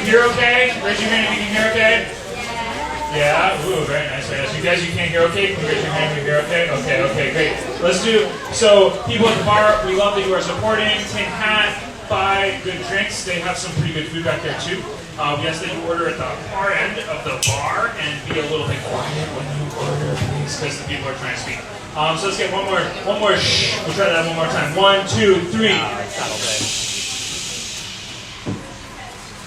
hear okay? Raise your hand if you can hear okay. Yeah, ooh, very nice, very nice. You guys, you can't hear okay? Can you raise your hand if you hear okay? Okay, okay, great. Let's do, so people at the bar, we love that you are supporting. Tin Hat, buy good drinks. They have some pretty good food back there too. We ask that you order at the far end of the bar and be a little bit quiet when you order, please, because the people are trying to speak. So let's get one more shh. We'll try that one more time. 1, 2, 3.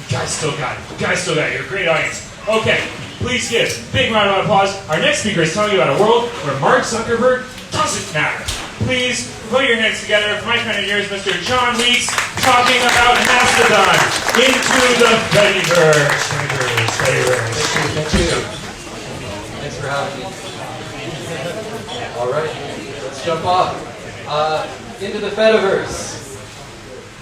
You guys still got it. You guys still got it. You're a great audience. Okay, please give a big round of applause. Our next speaker is telling you about a world where Mark Zuckerberg doesn't matter. Please put your hands together. For my friend and yours, Mr. John Weeks, talking about Mastodon into the Fediverse. Fediverse. Thank you. Thanks for having me. All right, let's jump off. Into the Fediverse.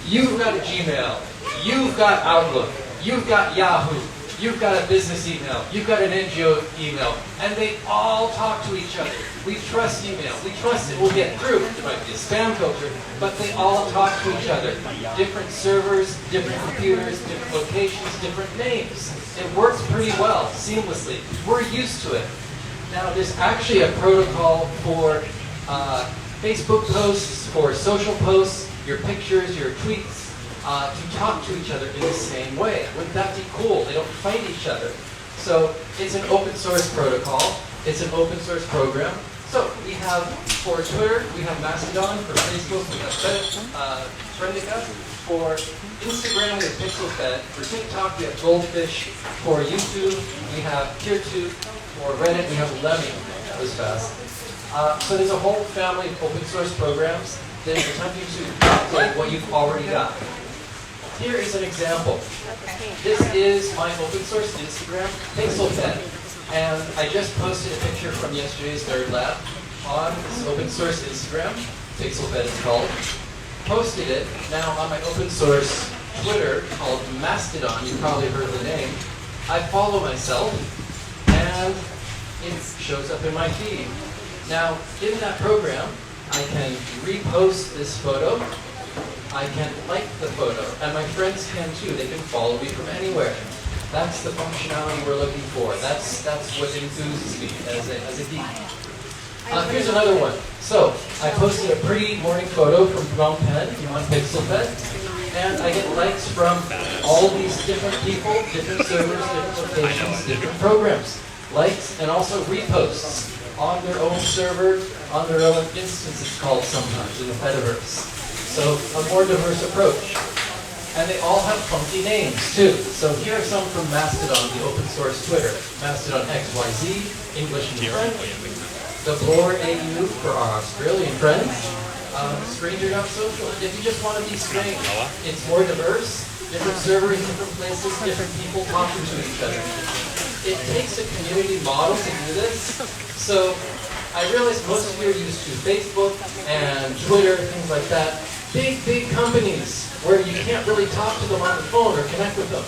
You've got a Gmail. You've got Outlook. You've got Yahoo. You've got a business email, you've got an NGO email, and they all talk to each other. We trust email, we trust it will get through. It might be a spam filter, but they all talk to each other. Different servers, different computers, different locations, different names. It works pretty well, seamlessly. We're used to it. Now, there's actually a protocol for Facebook posts, for social posts, your pictures, your tweets, to talk to each other in the same way. Wouldn't that be cool? They don't fight each other. So it's an open source protocol. It's an open source program. So we have, for Twitter, we have Mastodon. For Facebook, we have Friendica. For Instagram, we have PixelFed. For TikTok, we have Goldfish. For YouTube, we have PeerTube. For Reddit, we have Lemmy. That was fast. So there's a whole family of open source programs that is attempting to calculate what you've already got. Here is an example. This is my open source Instagram, PixelFed. And I just posted a picture from yesterday's Nerd Lab on this open source Instagram. PixelFed is called. Posted it. Now on my open source Twitter called Mastodon, you probably heard the name. I follow myself and it shows up in my feed. Now in that program, I can repost this photo. I can like the photo, and my friends can too. They can follow me from anywhere. That's the functionality we're looking for. That's what enthuses me as a geek. Here's another one. So I posted a pretty morning photo from Phnom Penh on PixelFed, and I get likes from all these different people, different servers, different locations, different programs. Likes and also reposts on their own server, on their own instance, it's called sometimes in the Fediverse. So a more diverse approach. And they all have funky names too. So here are some from Mastodon, the open source Twitter. Mastodon XYZ, English and French. The Blore AU for our Australian friends. Stranger.social, if you just want to be strange. It's more diverse, different servers, different places, different people talking to each other. It takes a community model to do this. So I realize most of you are used to Facebook and Twitter, things like that. Big companies where you can't really talk to them on the phone or connect with them.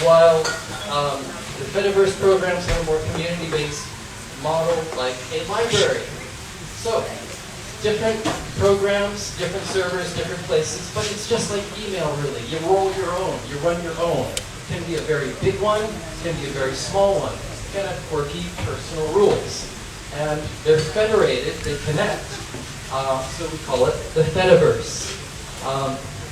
While the Fediverse programs have a more community-based model like a library. So, different programs, different servers, different places, but it's just like email really. You roll your own, you run your own. It can be a very big one, it can be a very small one. It can have quirky personal rules. And they're federated, they connect, so we call it the Fediverse.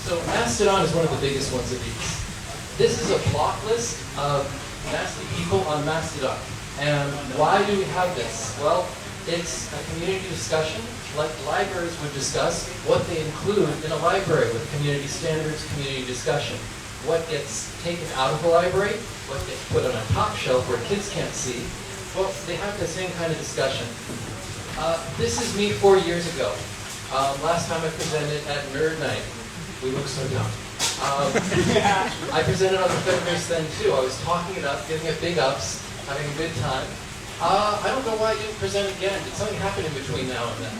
So Mastodon is one of the biggest ones of these. This is a block list of nasty people on Mastodon. And why do we have this? Well, it's a community discussion, like libraries would discuss what they include in a library with community standards, community discussion. What gets taken out of the library, what gets put on a top shelf where kids can't see. Well, they have the same kind of discussion. This is me 4 years ago. Last time I presented at Nerd Night. We look so young. I presented on the Fediverse then too. I was talking it up, giving it big ups, having a good time. I don't know why I didn't present again. Did something happen in between now and then?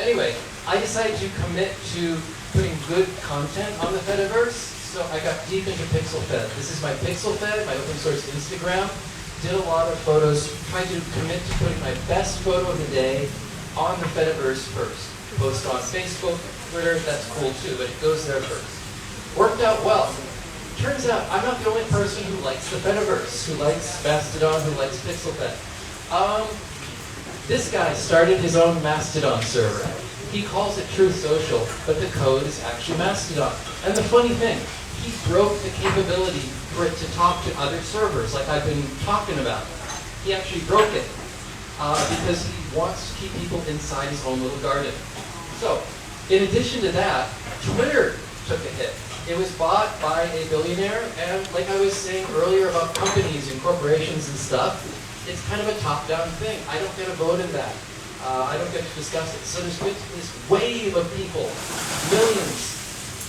Anyway, I decided to commit to putting good content on the Fediverse, so I got deep into PixelFed. This is my PixelFed, my open source Instagram. Did a lot of photos, tried to commit to putting my best photo of the day on the Fediverse first. Post on Facebook, Twitter, that's cool too, but it goes there first. Worked out well. turns out I'm not the only person who likes the Fediverse, who likes Mastodon, who likes PixelFed. This guy started his own Mastodon server. He calls it Truth Social, but the code is actually Mastodon. And the funny thing, he broke the capability for it to talk to other servers, like I've been talking about. He actually broke it because he wants to keep people inside his own little garden. So, in addition to that, Twitter took a hit. It was bought by a billionaire, and like I was saying earlier about companies and corporations and stuff, it's kind of a top-down thing. I don't get a vote in that. I don't get to discuss it. So there's been this wave of people, millions,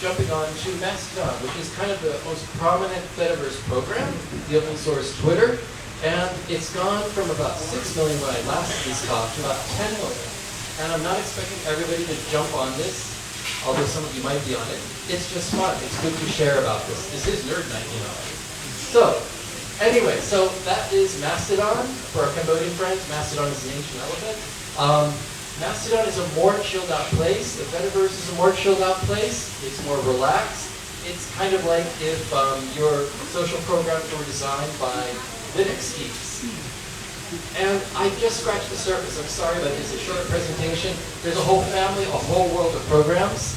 jumping on to Mastodon, which is kind of the most prominent Fediverse program, the open source Twitter. And it's gone from about 6 million when I last did this talk to about 10 million. And I'm not expecting everybody to jump on this, although some of you might be on it. It's just fun. It's good to share about this. This is Nerd Night, you know. So, anyway, so that is Mastodon. For our Cambodian friends, Mastodon is an ancient elephant. Mastodon is a more chilled out place. The Fediverse is a more chilled out place. It's more relaxed. It's kind of like if your social programs were designed by Linux geeks. And I just scratched the surface. I'm sorry, but it's a short presentation. There's a whole family, a whole world of programs.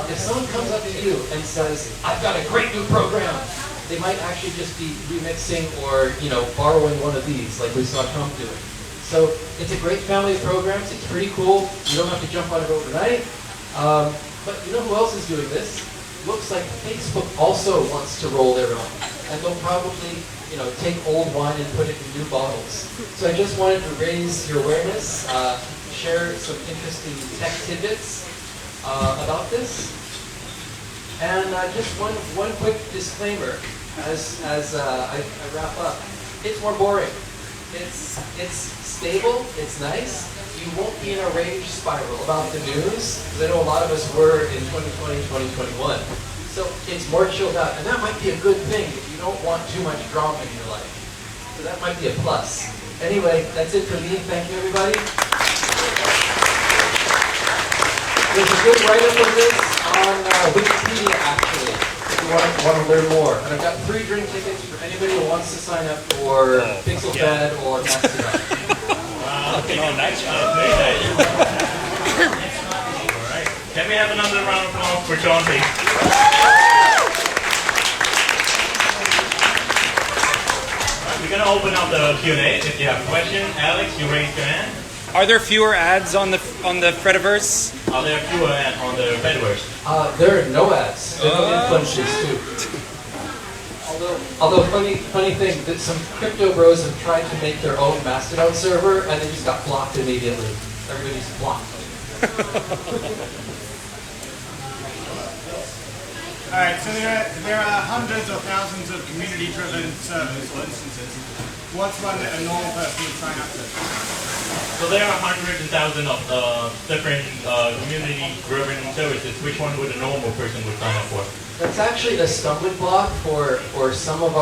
If someone comes up to you and says, I've got a great new program, they might actually just be remixing or, you know, borrowing one of these, like we saw Trump doing. So it's a great family of programs. It's pretty cool. You don't have to jump on it overnight. But you know who else is doing this? Looks like Facebook also wants to roll their own. And they'll probably, you know, take old wine and put it in new bottles. So I just wanted to raise your awareness, share some interesting tech tidbits about this. And just one quick disclaimer as I wrap up. It's more boring. It's stable, it's nice. You won't be in a rage spiral about the news, because I know a lot of us were in 2020, 2021. So it's more chilled out, and that might be a good thing if you don't want too much drama in your life. So that might be a plus. Anyway, that's it for me. Thank you, everybody. There's a good write-up of this on Wikipedia, actually, if you want to learn more. And I've got 3 drink tickets for anybody who wants to sign up for PixelFed or Mastodon. Okay, nice job. Very nice. All right. Can we have another round of applause for John, please? We're going to open up the Q&A. If you have a question, Alex, you raise your hand. Are there fewer ads on the Fediverse? Are there fewer ads on the Fediverse? There are no ads. There are no influencers too. Although funny thing that some crypto bros have tried to make their own Mastodon server and they just got blocked immediately. Everybody's blocked. Alright, so there are hundreds or thousands of community-driven servers or instances. What's one that a normal person would sign up to? So there are hundreds and thousands of different community-driven services. Which one would a normal person would sign up for? That's actually a stumbling block for some of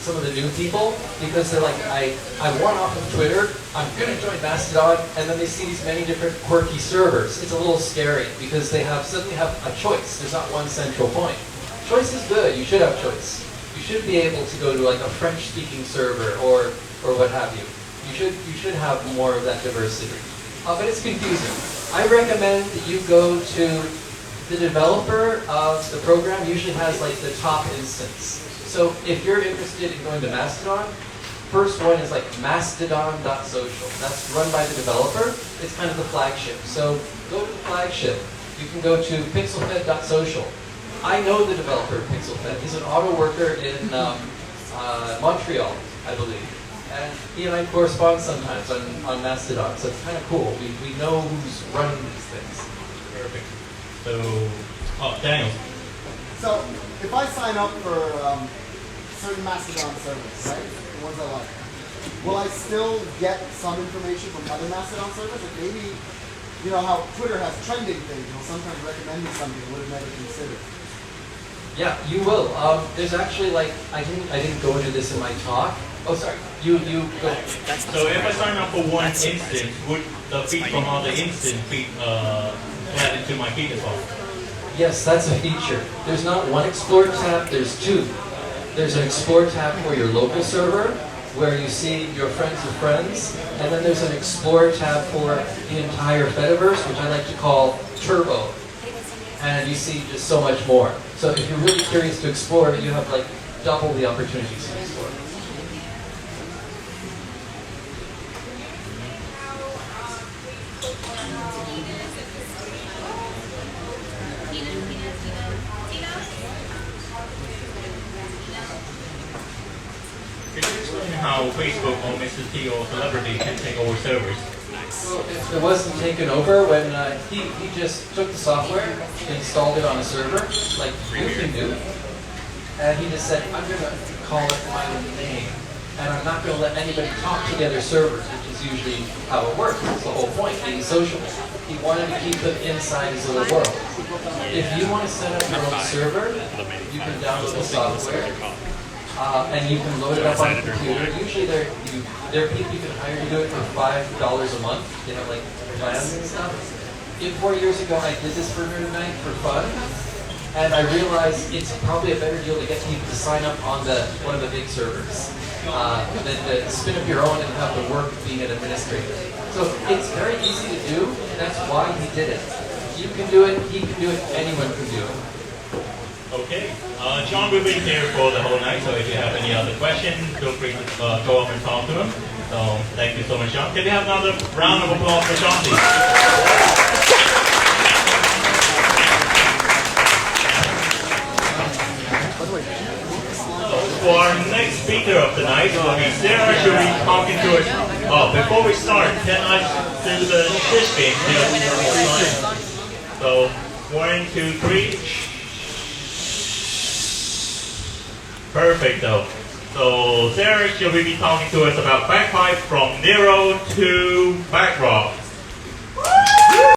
some of the new people, because they're like, I want off of Twitter, I'm going to join Mastodon, and then they see these many different quirky servers. It's a little scary because they suddenly have a choice. There's not one central point. Choice is good. You should have choice. You should be able to go to like a French-speaking server or what have you. You should have more of that diversity. But it's confusing. I recommend that you go to the developer of the program. Usually has like the top instance. So if you're interested in going to Mastodon, first one is like mastodon.social. That's run by the developer. It's kind of the flagship. So go to the flagship. You can go to pixelfed.social. I know the developer of PixelFed. He's an auto worker in Montreal, I believe. And he and I correspond sometimes on Mastodon, so it's kind of cool. We know who's running these things. Perfect. So, Daniel. So, if I sign up for certain Mastodon servers, right, the ones I like, will I still get some information from other Mastodon servers? Like maybe, you know how Twitter has trending things, it'll sometimes recommend me something I would have never considered. Yeah, you will. There's actually like, I didn't go into this in my talk. Oh, sorry. You go. So if I sign up for one instance, would the feed from other instance be added to my feed as well? Yes, that's a feature. There's not one Explore tab, there's two. There's an Explore tab for your local server, where you see your friends of friends, and then there's an Explore tab for the entire Fediverse, which I like to call Turbo. And you see just so much more. So if you're really curious to explore, you have like double the opportunities to explore. Could you explain how Facebook or Mr. T or celebrity can take over servers? Well, it wasn't taken over when he just took the software, installed it on a server, like really new, and he just said, I'm going to call it my name, and I'm not going to let anybody talk to the other servers, which is usually how it works. That's the whole point, being social. He wanted to keep them inside his little world. If you want to set up your own server, you can download the software. And you can load it up on your computer. Usually there are people you can hire to do it for $5 a month, like plans and stuff. 4 years ago I did this for Nerd Night for fun, and I realized it's probably a better deal to get people to sign up on one of the big servers than to spin up your own and have the work of being an administrator. So it's very easy to do, and that's why he did it. You can do it, he can do it, anyone can do it. Okay. John will be here for the whole night, so if you have any other questions, feel free to go up and talk to him. So thank you so much, John. Can we have another round of applause for John, please? For our next speaker of the night, will be Sarah. She'll be talking to us. Oh, before we start, can I do the shish thing? So 1, 2, 3. Perfect though. So Sarah, she'll be talking to us about bagpipe from Nero to Backrock.